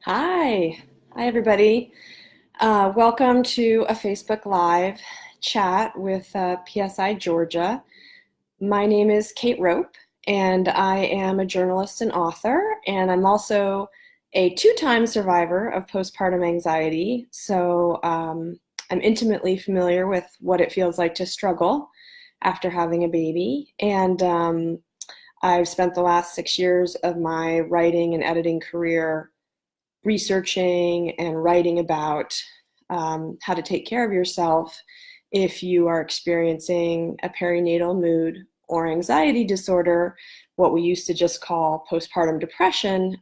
Hi. Hi, everybody. Welcome to a Facebook Live chat with PSI Georgia. My name is Kate Rope, and I am a journalist and author, and I'm also a two-time survivor of postpartum anxiety. So I'm intimately familiar with what it feels like to struggle after having a baby. And I've spent the last 6 years of my writing and editing career researching and writing about how to take care of yourself if you are experiencing a perinatal mood or anxiety disorder, what we used to just call postpartum depression,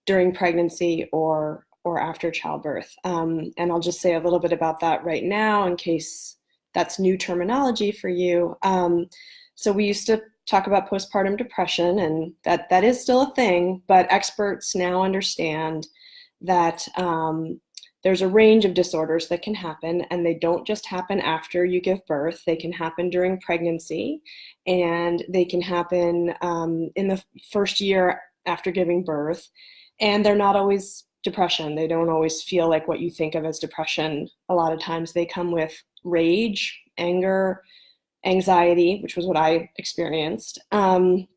during pregnancy or after childbirth. And I'll just say a little bit about that right now in case that's new terminology for you. So we used to talk about postpartum depression, and that is still a thing, but experts now understand that there's a range of disorders that can happen, and they don't just happen after you give birth. They can happen during pregnancy, and they can happen in the first year after giving birth, and they're not always depression. They don't always feel like what you think of as depression. A lot of times they come with rage, anger, anxiety, which was what I experienced. And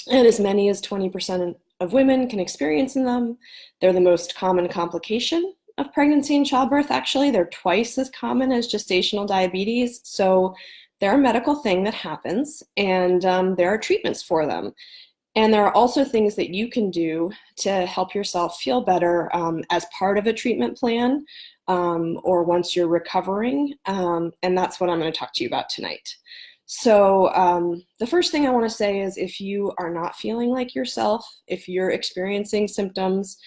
as many as 20% of women can experience in them. They're the most common complication of pregnancy and childbirth, actually. They're twice as common as gestational diabetes. So they're a medical thing that happens, and there are treatments for them. And there are also things that you can do to help yourself feel better as part of a treatment plan or once you're recovering. And that's what I'm going to talk to you about tonight. So the first thing I want to say is if you are not feeling like yourself, if you're experiencing symptoms,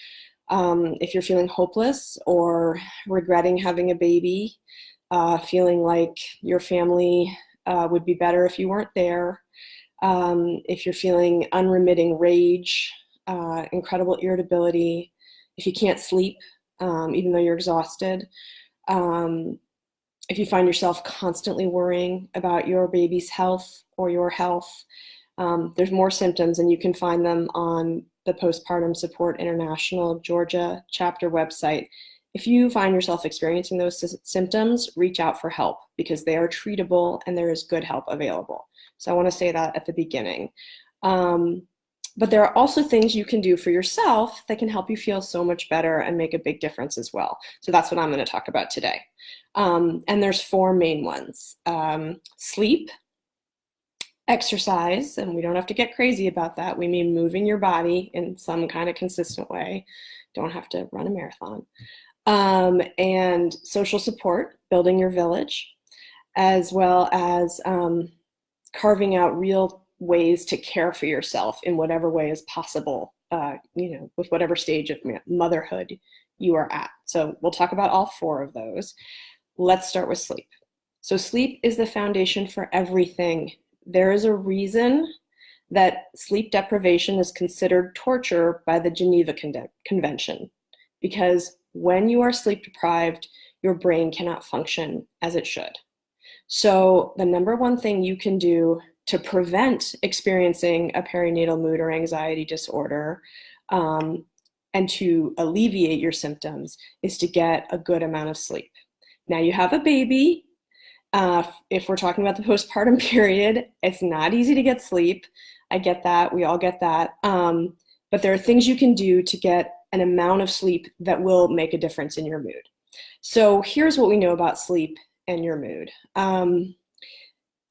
if you're feeling hopeless or regretting having a baby, feeling like your family would be better if you weren't there, if you're feeling unremitting rage, incredible irritability, if you can't sleep, even though you're exhausted, if you find yourself constantly worrying about your baby's health or your health, there's more symptoms, and you can find them on the Postpartum Support International Georgia chapter website. If you find yourself experiencing those symptoms, reach out for help because they are treatable and there is good help available. So I want to say that at the beginning. But there are also things you can do for yourself that can help you feel so much better and make a big difference as well. So that's what I'm going to talk about today. And there's four main ones. Sleep, exercise, and we don't have to get crazy about that. We mean moving your body in some kind of consistent way. Don't have to run a marathon. And social support, building your village, as well as carving out real ways to care for yourself in whatever way is possible, with whatever stage of motherhood you are at. So we'll talk about all four of those. Let's start with sleep. So sleep is the foundation for everything. There is a reason that sleep deprivation is considered torture by the Geneva Convention, because when you are sleep deprived, your brain cannot function as it should. So the number one thing you can do to prevent experiencing a perinatal mood or anxiety disorder and to alleviate your symptoms is to get a good amount of sleep. Now you have a baby. If we're talking about the postpartum period, it's not easy to get sleep. I get that. We all get that. But there are things you can do to get an amount of sleep that will make a difference in your mood. So here's what we know about sleep and your mood.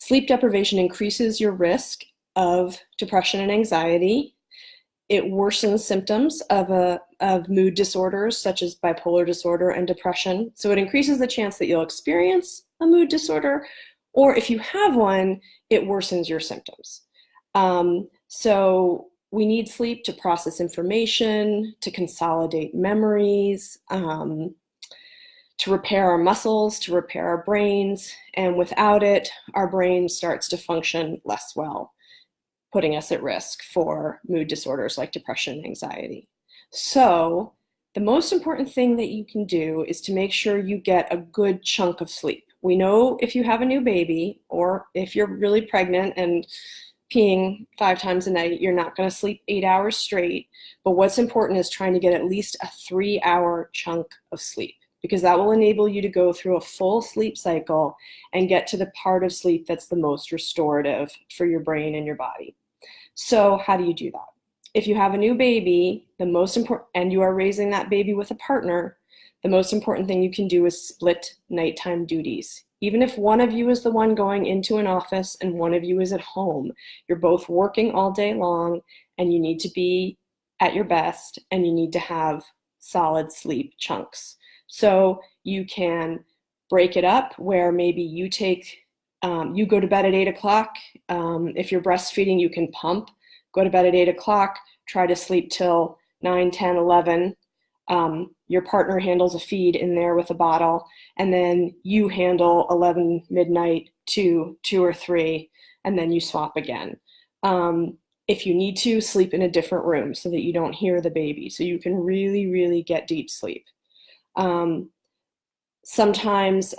Sleep deprivation increases your risk of depression and anxiety. It worsens symptoms of mood disorders such as bipolar disorder and depression. So it increases the chance that you'll experience a mood disorder, or if you have one, it worsens your symptoms. So we need sleep to process information, to consolidate memories, to repair our muscles, to repair our brains, and without it, our brain starts to function less well, putting us at risk for mood disorders like depression and anxiety. So the most important thing that you can do is to make sure you get a good chunk of sleep. We know if you have a new baby or if you're really pregnant and peeing 5 times a night. You're not going to sleep 8 hours straight. But what's important is trying to get at least a 3-hour chunk of sleep, because that will enable you to go through a full sleep cycle and get to the part of sleep that's the most restorative for your brain and your body. So how do you do that? If you have a new baby, the most important, and you are raising that baby with a partner, the most important thing you can do is split nighttime duties. Even if one of you is the one going into an office and one of you is at home, you're both working all day long and you need to be at your best and you need to have solid sleep chunks. So you can break it up where maybe you go to bed at 8 o'clock. If you're breastfeeding, you can pump, go to bed at 8 o'clock, try to sleep till 9, 10, 11. Your partner handles a feed in there with a bottle, and then you handle 11 midnight to 2 or 3, and then you swap again. If you need to, sleep in a different room so that you don't hear the baby, so you can really, really get deep sleep. Sometimes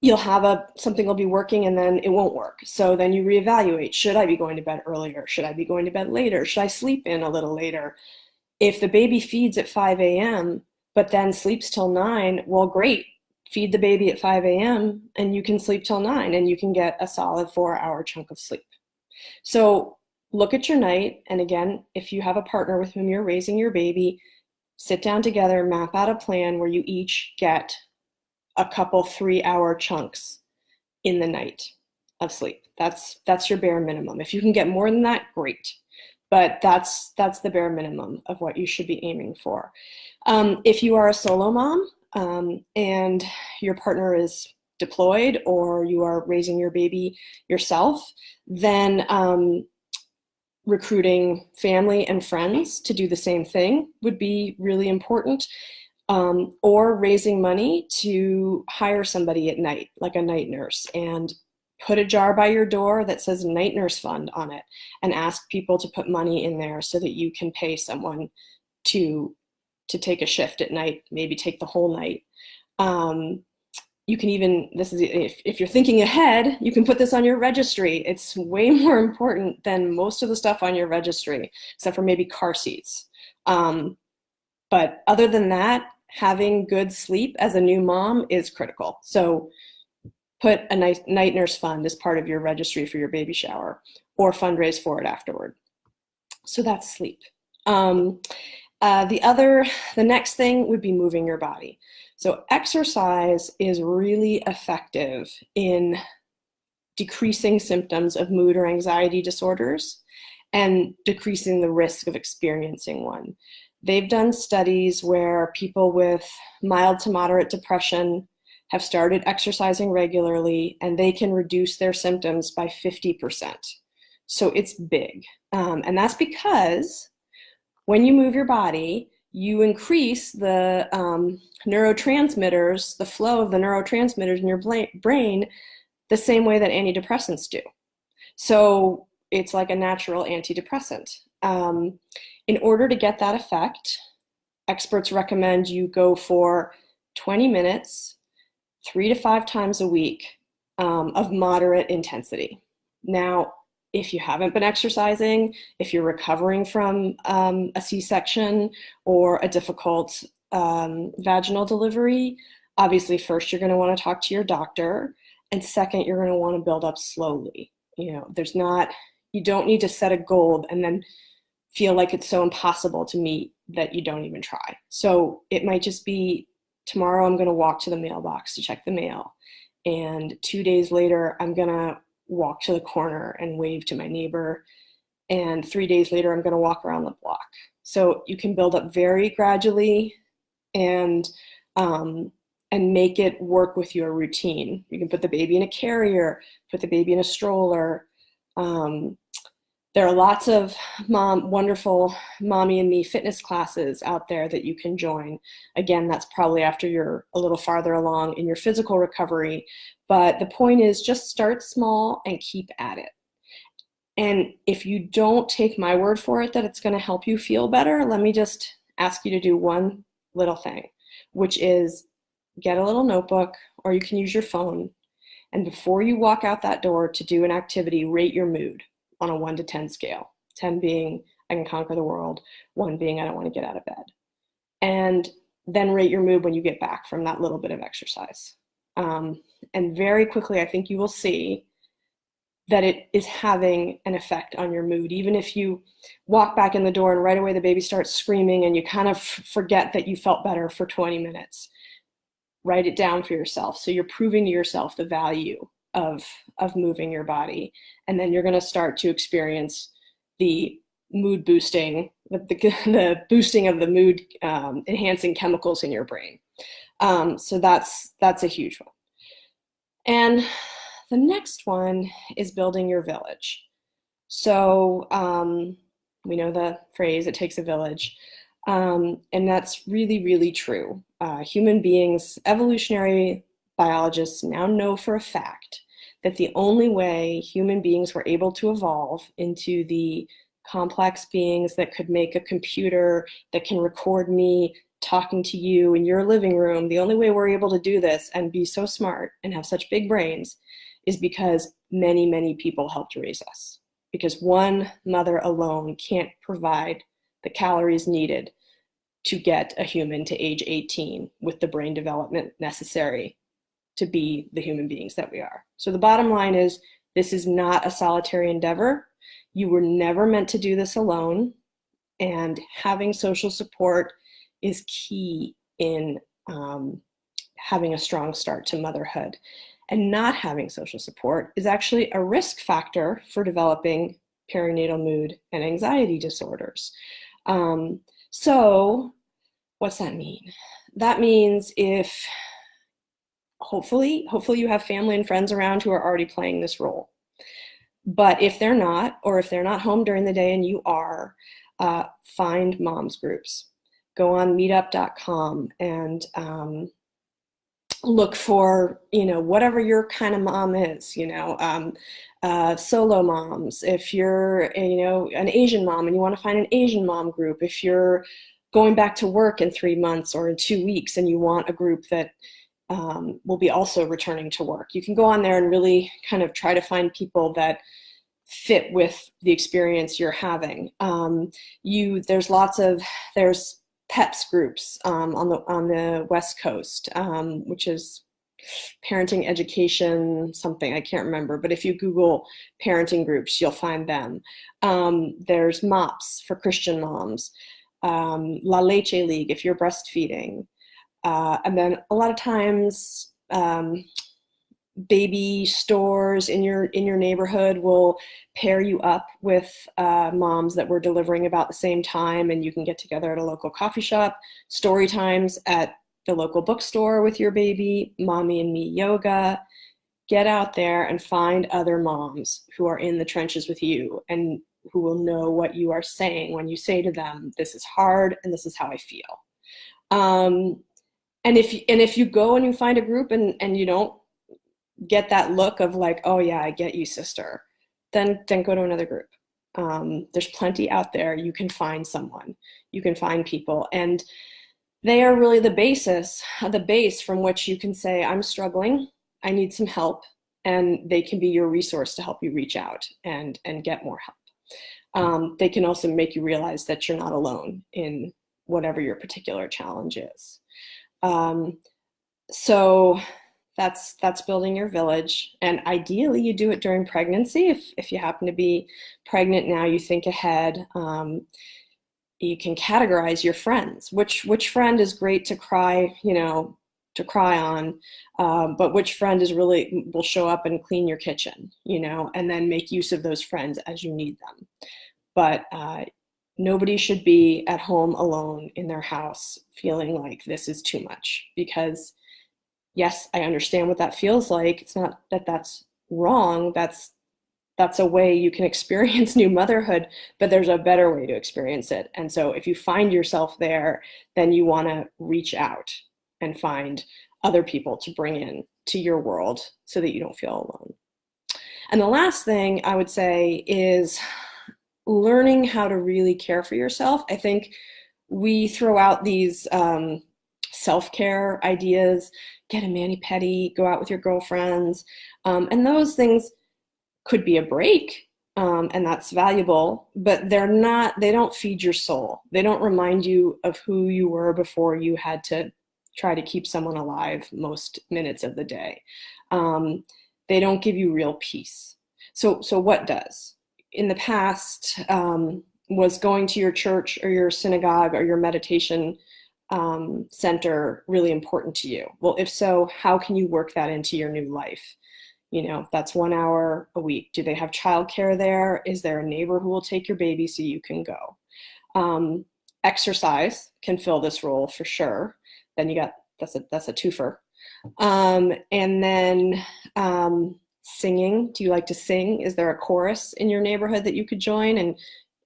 you'll have something will be working and then it won't work. So then you reevaluate. Should I be going to bed earlier? Should I be going to bed later? Should I sleep in a little later? If the baby feeds at 5 a.m., but then sleeps till 9, well, great. Feed the baby at 5 a.m. and you can sleep till 9 and you can get a solid 4-hour chunk of sleep. So look at your night. And again, if you have a partner with whom you're raising your baby, sit down together, map out a plan where you each get a couple 3-hour chunks in the night of sleep. That's your bare minimum. If you can get more than that, great. But that's the bare minimum of what you should be aiming for. If you are a solo mom and your partner is deployed or you are raising your baby yourself, then recruiting family and friends to do the same thing would be really important. Or raising money to hire somebody at night, like a night nurse, and put a jar by your door that says Night Nurse Fund on it and ask people to put money in there so that you can pay someone to take a shift at night, maybe take the whole night. You can even, if you're thinking ahead, you can put this on your registry. It's way more important than most of the stuff on your registry, except for maybe car seats. But other than that, having good sleep as a new mom is critical. So put a night nurse fund as part of your registry for your baby shower or fundraise for it afterward. So that's sleep. The next thing would be moving your body. So exercise is really effective in decreasing symptoms of mood or anxiety disorders and decreasing the risk of experiencing one. They've done studies where people with mild to moderate depression have started exercising regularly and they can reduce their symptoms by 50%. So it's big. And that's because when you move your body, you increase the neurotransmitters, the flow of the neurotransmitters in your brain the same way that antidepressants do. So it's like a natural antidepressant. In order to get that effect, experts recommend you go for 20 minutes, 3 to 5 times a week of moderate intensity. Now, if you haven't been exercising, if you're recovering from a C-section or a difficult vaginal delivery, obviously first you're going to want to talk to your doctor, and second you're going to want to build up slowly. You don't need to set a goal and then feel like it's so impossible to meet that you don't even try. So it might just be, tomorrow I'm going to walk to the mailbox to check the mail, and 2 days later I'm going to walk to the corner and wave to my neighbor, and 3 days later I'm going to walk around the block. So you can build up very gradually and make it work with your routine. You can put the baby in a carrier, put the baby in a stroller. There are lots of wonderful Mommy and Me fitness classes out there that you can join. Again, that's probably after you're a little farther along in your physical recovery. But the point is, just start small and keep at it. And if you don't take my word for it that it's going to help you feel better, let me just ask you to do one little thing, which is get a little notebook, or you can use your phone, And before you walk out that door to do an activity, rate your mood on a 1 to 10 scale. 10 being I can conquer the world, 1 being I don't want to get out of bed. And then rate your mood when you get back from that little bit of exercise. And very quickly, I think you will see that it is having an effect on your mood. Even if you walk back in the door and right away the baby starts screaming and you kind of forget that you felt better for 20 minutes, write it down for yourself. So you're proving to yourself the value of moving your body. And then you're going to start to experience the mood boosting, the boosting of the mood enhancing chemicals in your brain. So that's a huge one. And the next one is building your village. So we know the phrase, it takes a village. And that's really, really true. Human beings, evolutionary biologists now know for a fact that the only way human beings were able to evolve into the complex beings that could make a computer that can record me talking to you in your living room, the only way we're able to do this and be so smart and have such big brains is because many, many people helped raise us. Because one mother alone can't provide the calories needed to get a human to age 18 with the brain development necessary to be the human beings that we are. So the bottom line is, this is not a solitary endeavor. You were never meant to do this alone, and having social support is key in having a strong start to motherhood. And not having social support is actually a risk factor for developing perinatal mood and anxiety disorders. So what's that mean? That means if hopefully you have family and friends around who are already playing this role. But if they're not, or if they're not home during the day and you are, find moms groups. Go on meetup.com and look for, whatever your kind of mom is, solo moms. If you're, an Asian mom and you want to find an Asian mom group, if you're going back to work in 3 months or in 2 weeks and you want a group that will be also returning to work, you can go on there and really kind of try to find people that fit with the experience you're having. There's PEPS groups on the West Coast, which is parenting education something, I can't remember, but if you Google parenting groups, you'll find them. There's MOPS for Christian moms, La Leche League if you're breastfeeding, and then a lot of times baby stores in your neighborhood will pair you up with moms that were delivering about the same time, and you can get together at a local coffee shop, story times at the local bookstore with your baby, mommy and me yoga. Get out there and find other moms who are in the trenches with you and who will know what you are saying when you say to them, this is hard and this is how I feel. And if you go and you find a group and you don't get that look of like, oh yeah, I get you, sister, then go to another group. There's plenty out there. You can find someone, you can find people, and they are really the base from which you can say, I'm struggling, I need some help, and they can be your resource to help you reach out and get more help. They can also make you realize that you're not alone in whatever your particular challenge is. So that's building your village, and ideally you do it during pregnancy. If you happen to be pregnant now, you think ahead. You can categorize your friends. Which friend is great to cry on, but which friend will show up and clean your kitchen, and then make use of those friends as you need them. But nobody should be at home alone in their house feeling like this is too much, because yes, I understand what that feels like. It's not that that's wrong. That's a way you can experience new motherhood, but there's a better way to experience it. And so if you find yourself there, then you want to reach out and find other people to bring in to your world so that you don't feel alone. And the last thing I would say is learning how to really care for yourself. I think we throw out these self-care ideas, get a mani-pedi, go out with your girlfriends. And those things could be a break, and that's valuable, but they don't feed your soul. They don't remind you of who you were before you had to try to keep someone alive most minutes of the day. They don't give you real peace. So what does? In the past, was going to your church or your synagogue or your meditation center really important to you? Well, if so, how can you work that into your new life? That's 1 hour a week. Do they have childcare there? Is there a neighbor who will take your baby so you can go? Exercise can fill this role for sure. Then that's a twofer. And then singing. Do you like to sing? Is there a chorus in your neighborhood that you could join? And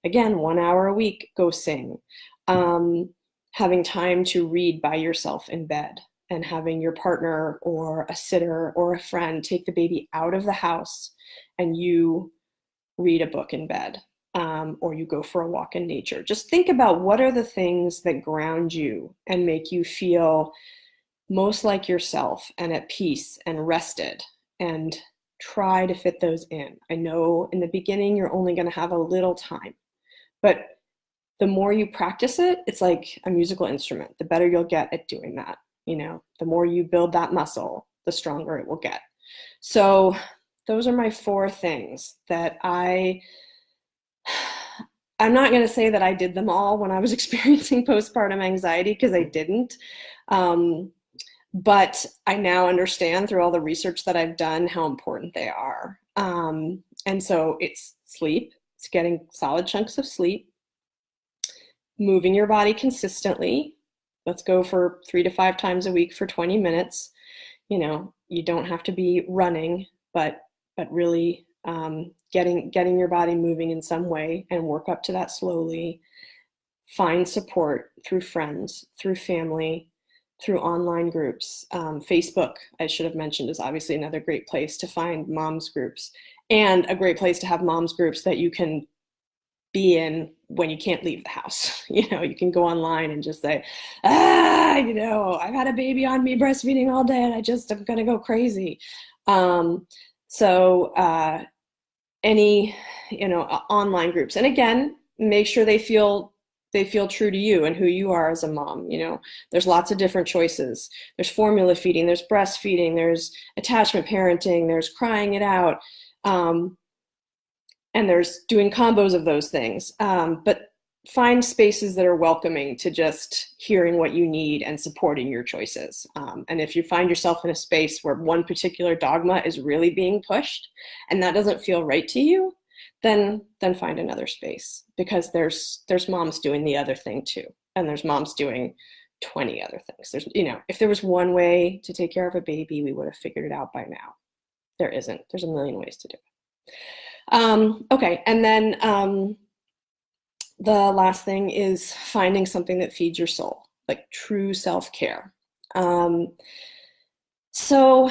again, 1 hour a week, go sing. Having time to read by yourself in bed, and having your partner or a sitter or a friend take the baby out of the house and you read a book in bed, or you go for a walk in nature. Just think about what are the things that ground you and make you feel most like yourself and at peace and rested, and try to fit those in. I know in the beginning you're only going to have a little time, but the more you practice it, it's like a musical instrument. The better you'll get at doing that. The more you build that muscle, the stronger it will get. So those are my 4 things that I'm not going to say that I did them all when I was experiencing postpartum anxiety, because I didn't. But I now understand through all the research that I've done how important they are. And so it's sleep, it's getting solid chunks of sleep, moving your body consistently. Let's go for 3 to 5 times a week for 20 minutes. You don't have to be running, but really getting your body moving in some way, and work up to that slowly. Find support through friends, through family, through online groups. Facebook, I should have mentioned, is obviously another great place to find moms groups, and a great place to have moms groups that you can be in when you can't leave the house. You can go online and just say, I've had a baby on me breastfeeding all day and I'm going to go crazy. Any, online groups. And again, make sure they feel true to you and who you are as a mom. There's lots of different choices. There's formula feeding, there's breastfeeding, there's attachment parenting, there's crying it out. And there's doing combos of those things. But find spaces that are welcoming to just hearing what you need and supporting your choices. And if you find yourself in a space where one particular dogma is really being pushed and that doesn't feel right to you, then find another space, because there's moms doing the other thing too. And there's moms doing 20 other things. If there was one way to take care of a baby, we would have figured it out by now. There isn't. There's a million ways to do it. Okay, and then the last thing is finding something that feeds your soul, like true self-care. So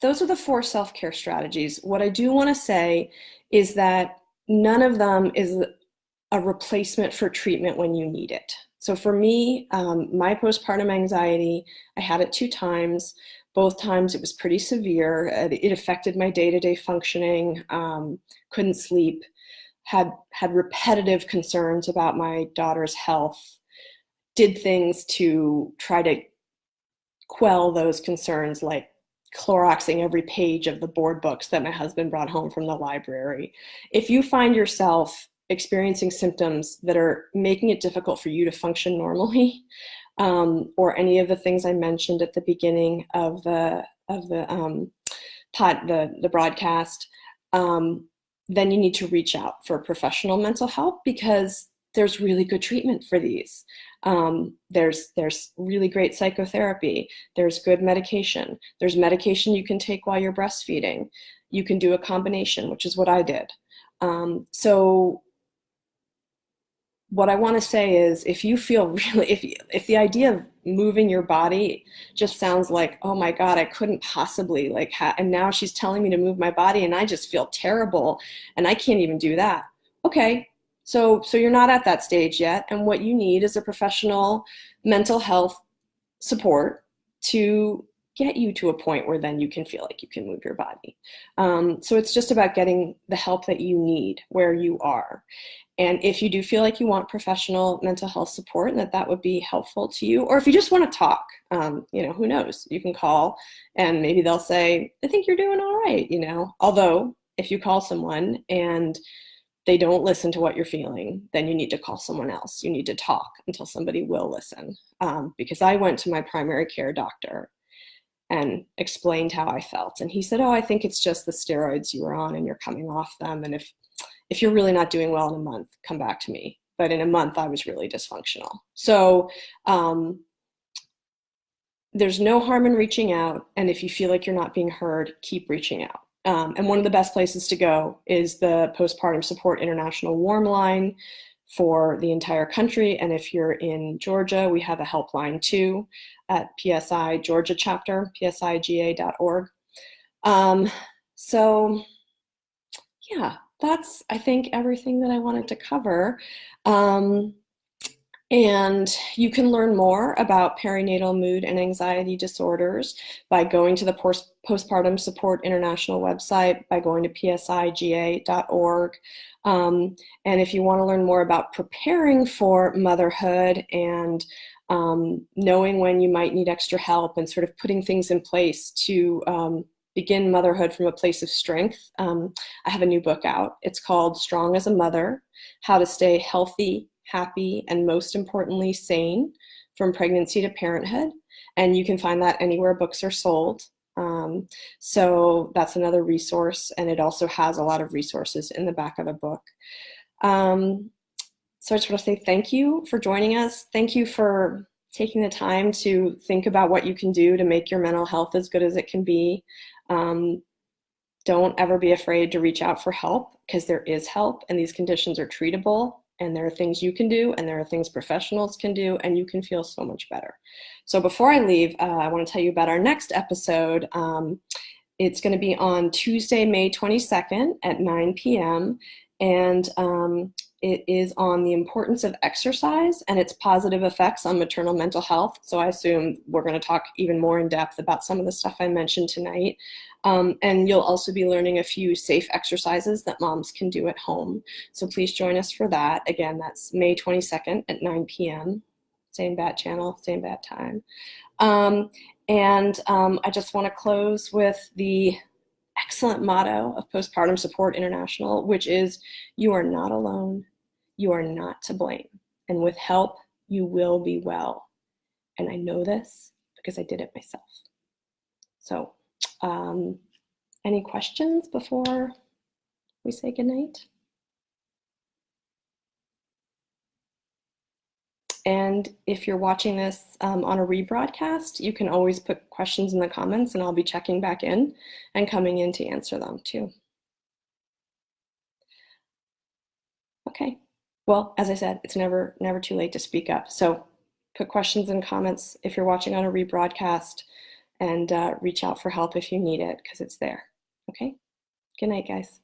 those are the 4 self-care strategies. What I do want to say is that none of them is a replacement for treatment when you need it. So for me, my postpartum anxiety, I had it 2 times. Both times it was pretty severe. It affected my day-to-day functioning, couldn't sleep, had repetitive concerns about my daughter's health, did things to try to quell those concerns, like Cloroxing every page of the board books that my husband brought home from the library. If you find yourself experiencing symptoms that are making it difficult for you to function normally, or any of the things I mentioned at the beginning of the broadcast, then you need to reach out for professional mental help, because there's really good treatment for these. There's really great psychotherapy. There's good medication. There's medication you can take while you're breastfeeding. You can do a combination, which is what I did. So what I want to say is, if you feel if the idea of moving your body just sounds like, oh my God, I couldn't possibly, and now she's telling me to move my body and I just feel terrible and I can't even do that. Okay, so you're not at that stage yet, and what you need is a professional mental health support to get you to a point where then you can feel like you can move your body. So it's just about getting the help that you need where you are. And if you do feel like you want professional mental health support and that would be helpful to you, or if you just want to talk, who knows, you can call and maybe they'll say, I think you're doing all right, although if you call someone and they don't listen to what you're feeling, then you need to call someone else. You need to talk until somebody will listen. Because I went to my primary care doctor and explained how I felt. And he said, I think it's just the steroids you were on and you're coming off them. And if you're really not doing well in a month, come back to me. But in a month, I was really dysfunctional. So there's no harm in reaching out. And if you feel like you're not being heard, keep reaching out. And one of the best places to go is the Postpartum Support International warm line for the entire country. And if you're in Georgia, we have a helpline too at PSI Georgia chapter, PSIGA.org. So yeah, that's, I think, everything that I wanted to cover. And you can learn more about perinatal mood and anxiety disorders by going to the Postpartum Support International website, by going to PSIGA.org. And if you want to learn more about preparing for motherhood and knowing when you might need extra help and sort of putting things in place to begin motherhood from a place of strength, I have a new book out. It's called Strong as a Mother: How to Stay Healthy, Happy, and most importantly, sane from pregnancy to parenthood. And you can find that anywhere books are sold. So that's another resource. And it also has a lot of resources in the back of the book. So I just want to say thank you for joining us. Thank you for taking the time to think about what you can do to make your mental health as good as it can be. Don't ever be afraid to reach out for help, because there is help and these conditions are treatable. And there are things you can do, and there are things professionals can do, and you can feel so much better. So before I leave, I want to tell you about our next episode. It's going to be on Tuesday, May 22nd at 9 p.m. And it is on the importance of exercise and its positive effects on maternal mental health. So I assume we're going to talk even more in depth about some of the stuff I mentioned tonight. And you'll also be learning a few safe exercises that moms can do at home. So please join us for that. Again, that's May 22nd at 9 p.m. Same bat channel, same bat time. I just want to close with the excellent motto of Postpartum Support International, which is, you are not alone, you are not to blame, and with help, you will be well. And I know this because I did it myself. So, any questions before we say goodnight? And if you're watching this on a rebroadcast, you can always put questions in the comments and I'll be checking back in and coming in to answer them too. Okay, well, as I said, it's never too late to speak up. So put questions in comments if you're watching on a rebroadcast, and reach out for help if you need it, because it's there. Okay, good night, guys.